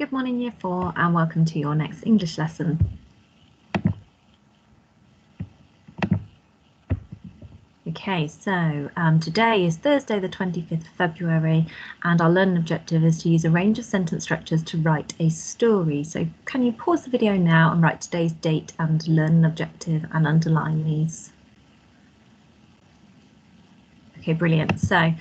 Good morning, Year 4, and welcome to your next English lesson. Okay, so today is Thursday the 25th of February, and our learning objective is to use a range of sentence structures to write a story. So can you pause the video now and write today's date and learning objective and underline these? Okay, brilliant. So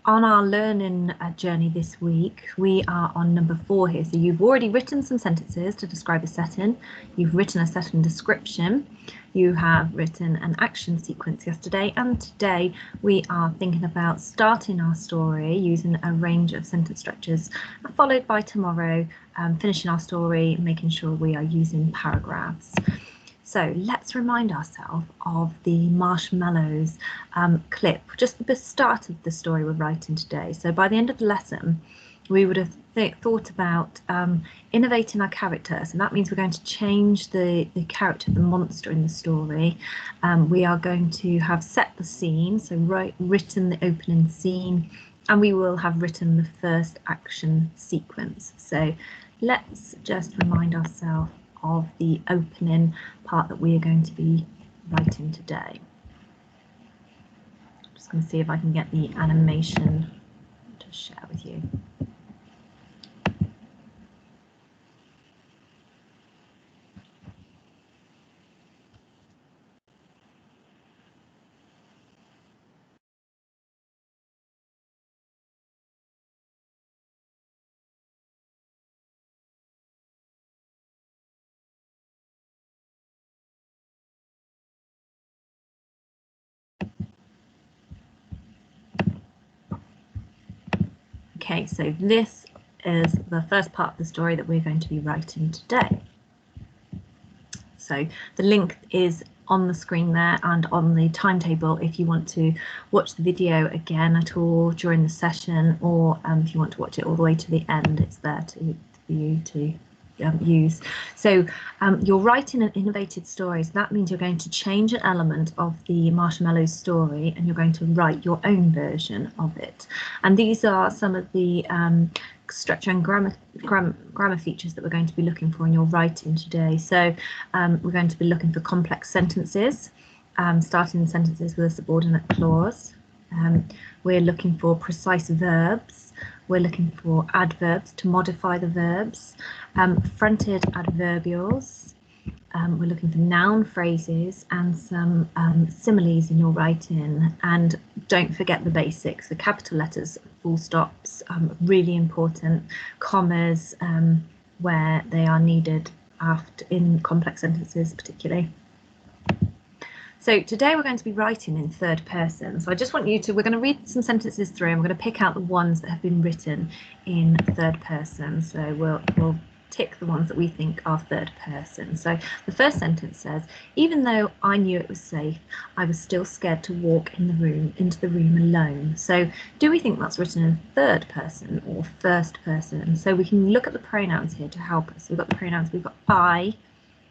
on our learning journey this week, we are on number 4 here. So you've already written some sentences to describe a setting. You've written a setting description. You have written an action sequence yesterday, and today we are thinking about starting our story using a range of sentence structures, followed by tomorrow finishing our story, making sure we are using paragraphs. So let's remind ourselves of the Marshmallows clip, just the start of the story we're writing today. So by the end of the lesson, we would have thought about innovating our character. So that means we're going to change the character, the monster in the story. We are going to have set the scene, so written the opening scene, and we will have written the first action sequence. So let's just remind ourselves of the opening part that we are going to be writing today. I'm just going to see if I can get the animation to share with you. Okay, so this is the first part of the story that we're going to be writing today. So the link is on the screen there and on the timetable if you want to watch the video again at all during the session, or if you want to watch it all the way to the end, it's there for you to use. So you're writing an innovative story, so that means you're going to change an element of the Marshmallows story and you're going to write your own version of it. And these are some of the structure and grammar features that we're going to be looking for in your writing today. So we're going to be looking for complex sentences, starting sentences with a subordinate clause. We're looking for precise verbs. We're looking for adverbs to modify the verbs, fronted adverbials. We're looking for noun phrases and some similes in your writing. And don't forget the basics, the capital letters, full stops, really important, commas where they are needed in complex sentences particularly. So today we're going to be writing in third person. So I just want you to, we're going to read some sentences through and we're going to pick out the ones that have been written in third person. So we'll tick the ones that we think are third person. So the first sentence says, even though I knew it was safe, I was still scared to walk into the room alone. So do we think that's written in third person or first person? So we can look at the pronouns here to help us. We've got the pronouns, we've got I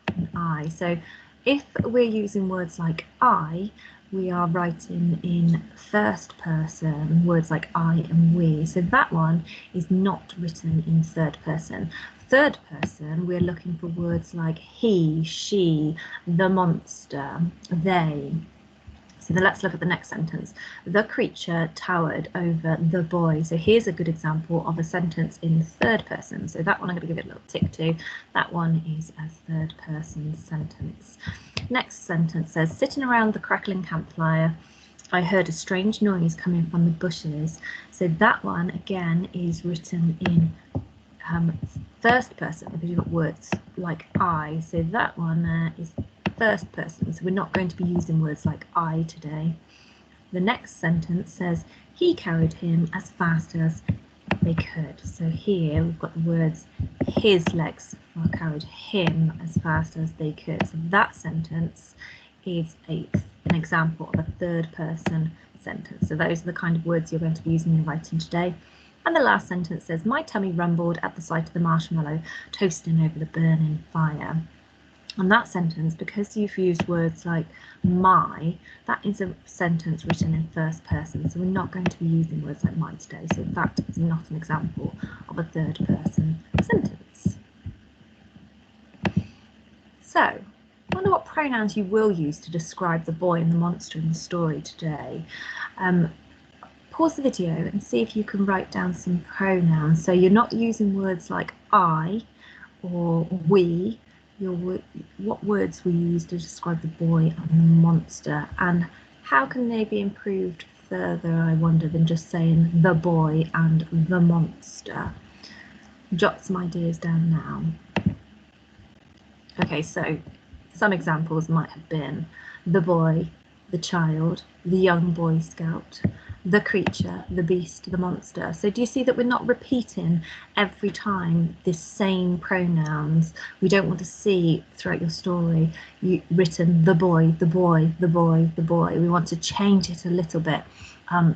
and I. So if we're using words like I, we are writing in first person, words like I and we. So that one is not written in third person. Third person, we're looking for words like he, she, the monster, they. So then let's look at the next sentence. The creature towered over the boy. So here's a good example of a sentence in third person. So that one I'm going to give it a little tick to. That one is a third person sentence. Next sentence says, sitting around the crackling campfire, I heard a strange noise coming from the bushes. So that one again is written in first person because you've got words like I. So that one is first person, so we're not going to be using words like I today. The next sentence says he carried him as fast as they could. So here we've got the words his legs carried him as fast as they could. So that sentence is an example of a third person sentence. So those are the kind of words you're going to be using in writing today. And the last sentence says, my tummy rumbled at the sight of the marshmallow toasting over the burning fire. And that sentence, because you've used words like my, that is a sentence written in first person. So we're not going to be using words like my today. So that is not an example of a third person sentence. So I wonder what pronouns you will use to describe the boy and the monster in the story today. Pause the video and see if you can write down some pronouns. So you're not using words like I or we. What words will you use to describe the boy and the monster, and how can they be improved further, I wonder, than just saying the boy and the monster? Jot some ideas down now. Okay, so some examples might have been the boy, the child, the young Boy Scout, the creature, the beast, the monster. So do you see that we're not repeating every time the same pronouns? We don't want to see throughout your story written the boy, the boy, the boy, the boy. We want to change it a little bit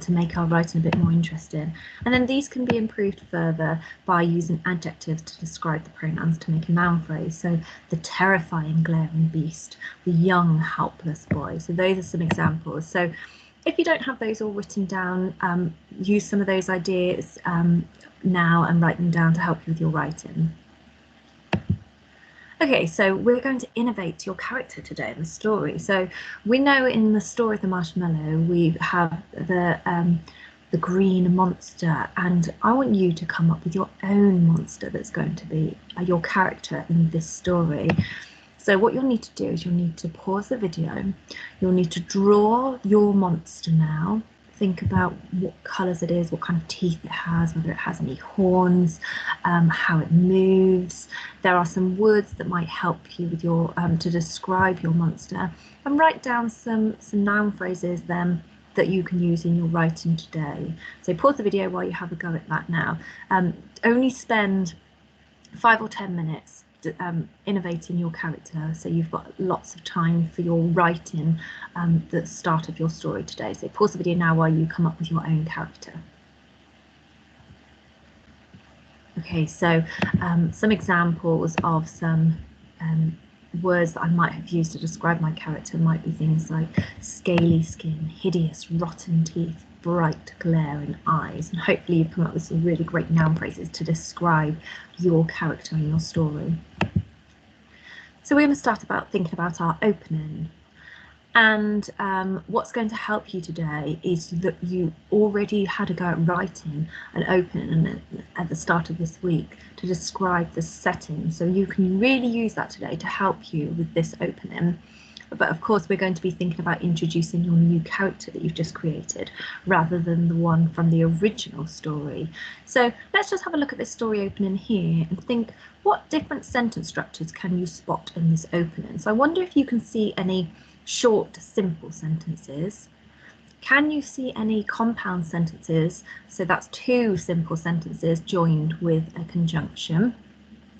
to make our writing a bit more interesting. And then these can be improved further by using adjectives to describe the pronouns to make a noun phrase. So the terrifying glaring beast, the young helpless boy. So those are some examples. So if you don't have those all written down, use some of those ideas now and write them down to help you with your writing. Okay, so we're going to innovate your character today in the story. So we know in the story of the marshmallow, we have the green monster, and I want you to come up with your own monster that's going to be your character in this story. So what you'll need to do is you'll need to pause the video. You'll need to draw your monster now. Think about what colours it is, what kind of teeth it has, whether it has any horns, how it moves. There are some words that might help you with your to describe your monster, and write down some noun phrases then that you can use in your writing today. So pause the video while you have a go at that now. Only spend 5 or 10 minutes innovating your character, so you've got lots of time for your writing the start of your story today. So pause the video now while you come up with your own character. Okay, so some examples of some words that I might have used to describe my character might be things like scaly skin, hideous rotten teeth, bright glaring eyes, and hopefully you've come up with some really great noun phrases to describe your character and your story. So we're going to start thinking about our opening, and what's going to help you today is that you already had a go at writing an opening at the start of this week to describe the setting, so you can really use that today to help you with this opening. But of course we're going to be thinking about introducing your new character that you've just created rather than the one from the original story. So let's just have a look at this story opening here and think, what different sentence structures can you spot in this opening? So I wonder if you can see any short, simple sentences. Can you see any compound sentences? So that's two simple sentences joined with a conjunction.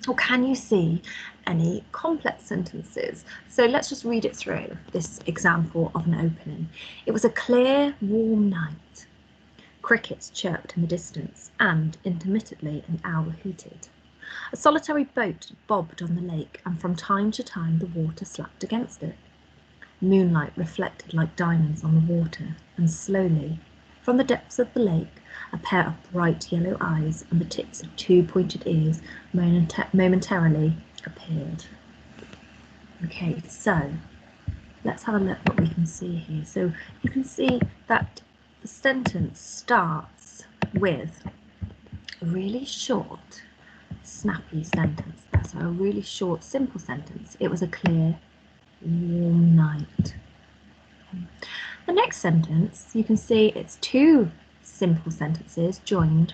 Or can you see any complex sentences? So let's just read it through, this example of an opening. It was a clear, warm night. Crickets chirped in the distance, and intermittently an owl hooted. A solitary boat bobbed on the lake, and from time to time the water slapped against it. Moonlight reflected like diamonds on the water, and slowly, from the depths of the lake, a pair of bright yellow eyes and the tips of two pointed ears momentarily appeared. Okay, so let's have a look what we can see here. So you can see that the sentence starts with a really short, snappy sentence. That's a really short, simple sentence. It was a clear, warm night. The next sentence, you can see it's two simple sentences joined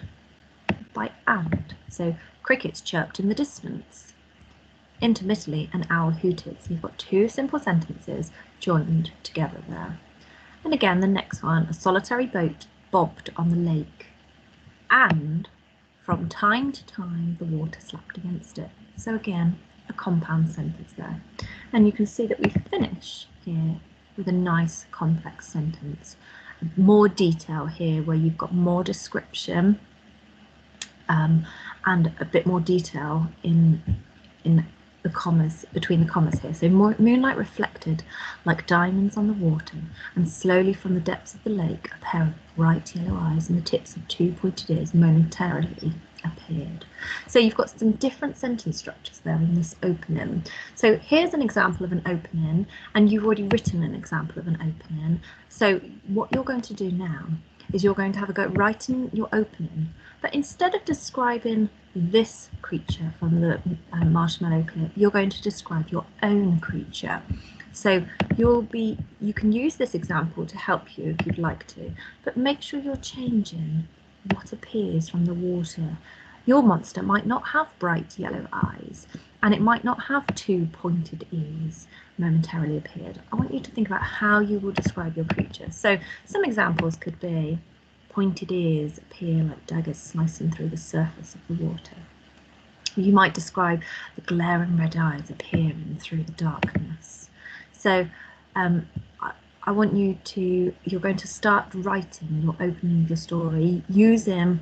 by and. So crickets chirped in the distance. Intermittently an owl hooted. So you've got two simple sentences joined together there. And again, the next one, a solitary boat bobbed on the lake. And from time to time the water slapped against it. So again, a compound sentence there. And you can see that we finish here with a nice complex sentence. More detail here where you've got more description and a bit more detail in the commas, between the commas here. So moonlight reflected like diamonds on the water, and slowly from the depths of the lake a pair of bright yellow eyes and the tips of two pointed ears momentarily appeared. So you've got some different sentence structures there in this opening. So here's an example of an opening, and you've already written an example of an opening. So what you're going to do now is you're going to have a go at writing your opening, but instead of describing this creature from the marshmallow clip, you're going to describe your own creature. So you can use this example to help you if you'd like to, but make sure you're changing what appears from the water. Your monster might not have bright yellow eyes, and it might not have two pointed ears momentarily appeared. I want you to think about how you will describe your creature. So some examples could be pointed ears appear like daggers slicing through the surface of the water. You might describe the glaring red eyes appearing through the darkness. So I want you're going to start writing your opening of your story using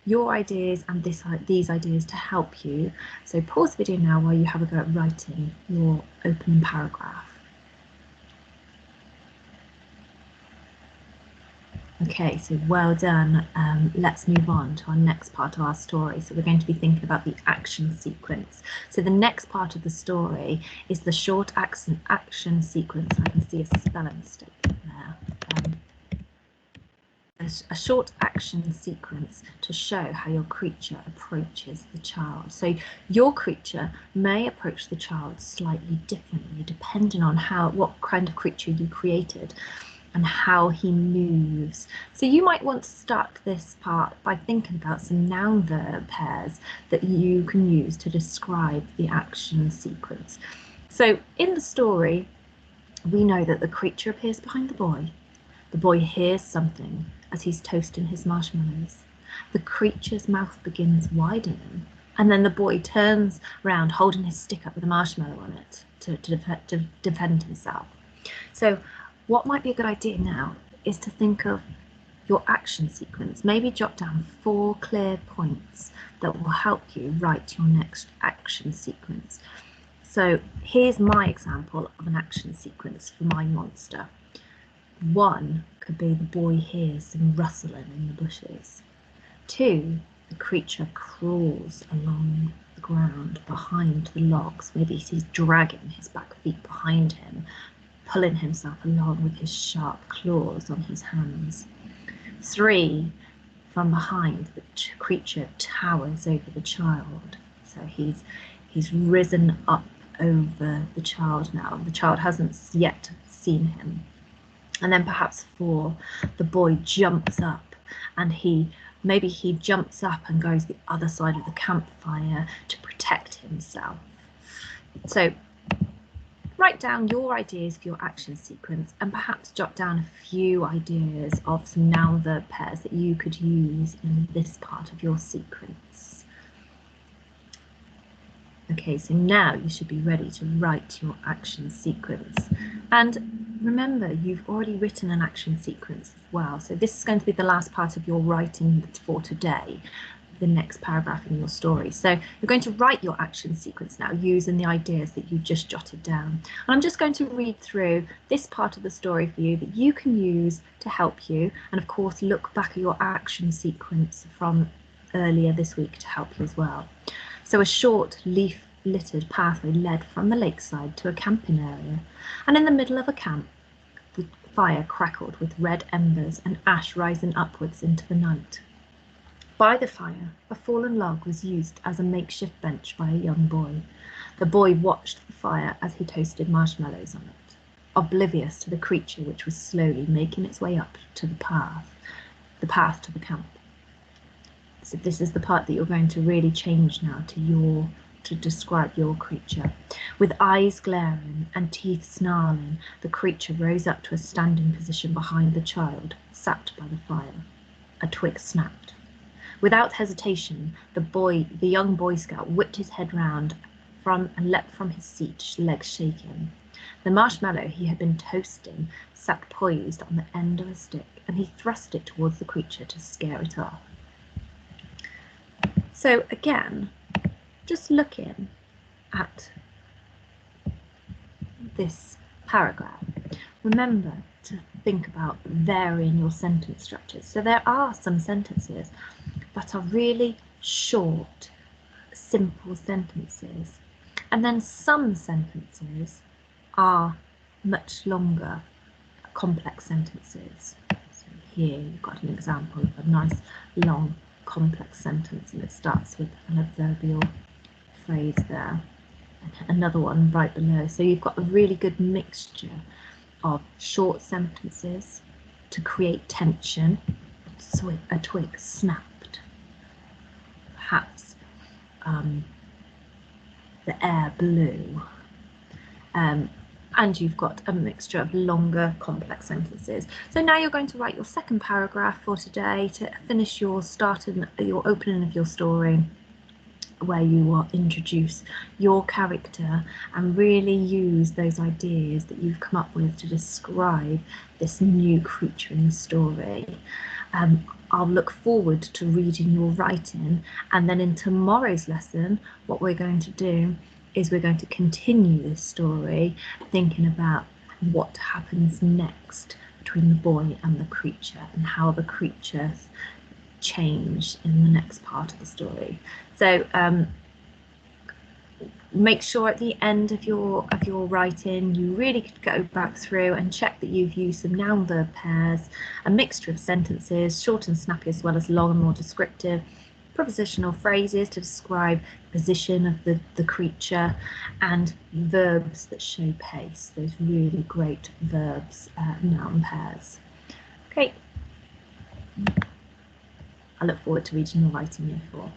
your ideas and these ideas to help you. So pause the video now while you have a go at writing your opening paragraph. Okay, so well done. Let's move on to our next part of our story. So we're going to be thinking about the action sequence. So the next part of the story is the short action sequence. I can see a spelling mistake there. A short action sequence to show how your creature approaches the child. So your creature may approach the child slightly differently depending on what kind of creature you created and how he moves. So you might want to start this part by thinking about some noun-verb pairs that you can use to describe the action sequence. So in the story, we know that the creature appears behind the boy. The boy hears something as he's toasting his marshmallows. The creature's mouth begins widening, and then the boy turns around holding his stick up with a marshmallow on it to defend himself. So what might be a good idea now is to think of your action sequence. Maybe jot down 4 clear points that will help you write your next action sequence. So here's my example of an action sequence for my monster. 1 could be the boy hears some rustling in the bushes. 2, the creature crawls along the ground behind the logs. Maybe he's dragging his back feet behind him, pulling himself along with his sharp claws on his hands. 3, from behind, the creature towers over the child. So he's risen up over the child now. The child hasn't yet seen him. And then perhaps 4, the boy jumps up, and maybe he jumps up and goes the other side of the campfire to protect himself. So write down your ideas for your action sequence, and perhaps jot down a few ideas of some noun-verb pairs that you could use in this part of your sequence. Okay, so now you should be ready to write your action sequence. And remember, you've already written an action sequence as well. So this is going to be the last part of your writing for today, the next paragraph in your story. So you're going to write your action sequence now using the ideas that you just jotted down. And I'm just going to read through this part of the story for you that you can use to help you. And of course, look back at your action sequence from earlier this week to help you as well. So a short leaf-littered pathway led from the lakeside to a camping area, and in the middle of a camp, the fire crackled with red embers and ash rising upwards into the night. By the fire, a fallen log was used as a makeshift bench by a young boy. The boy watched the fire as he toasted marshmallows on it, oblivious to the creature which was slowly making its way up to the path to the camp. So this is the part that you're going to really change now to describe your creature. With eyes glaring and teeth snarling, the creature rose up to a standing position behind the child, sat by the fire. A twig snapped. Without hesitation, the young Boy Scout whipped his head round and leapt from his seat, legs shaking. The marshmallow he had been toasting sat poised on the end of a stick, and he thrust it towards the creature to scare it off. So again, just looking at this paragraph, remember to think about varying your sentence structures. So there are some sentences that are really short, simple sentences, and then some sentences are much longer, complex sentences. So here you've got an example of a nice long complex sentence, and it starts with an adverbial phrase there, and another one right below. So you've got a really good mixture of short sentences to create tension. A twig snapped, perhaps the air blew, and you've got a mixture of longer complex sentences. So now you're going to write your second paragraph for today to finish your your opening of your story, where you will introduce your character and really use those ideas that you've come up with to describe this new creature in the story. I'll look forward to reading your writing, and then in tomorrow's lesson what we're going to do is we're going to continue this story, thinking about what happens next between the boy and the creature and how the creatures change in the next part of the story. So make sure at the end of your writing you really could go back through and check that you've used some noun verb pairs, a mixture of sentences, short and snappy as well as long and more descriptive, prepositional phrases to describe position of the creature, and verbs that show pace, those really great verbs, noun pairs. Okay, I look forward to reading your writing year 4.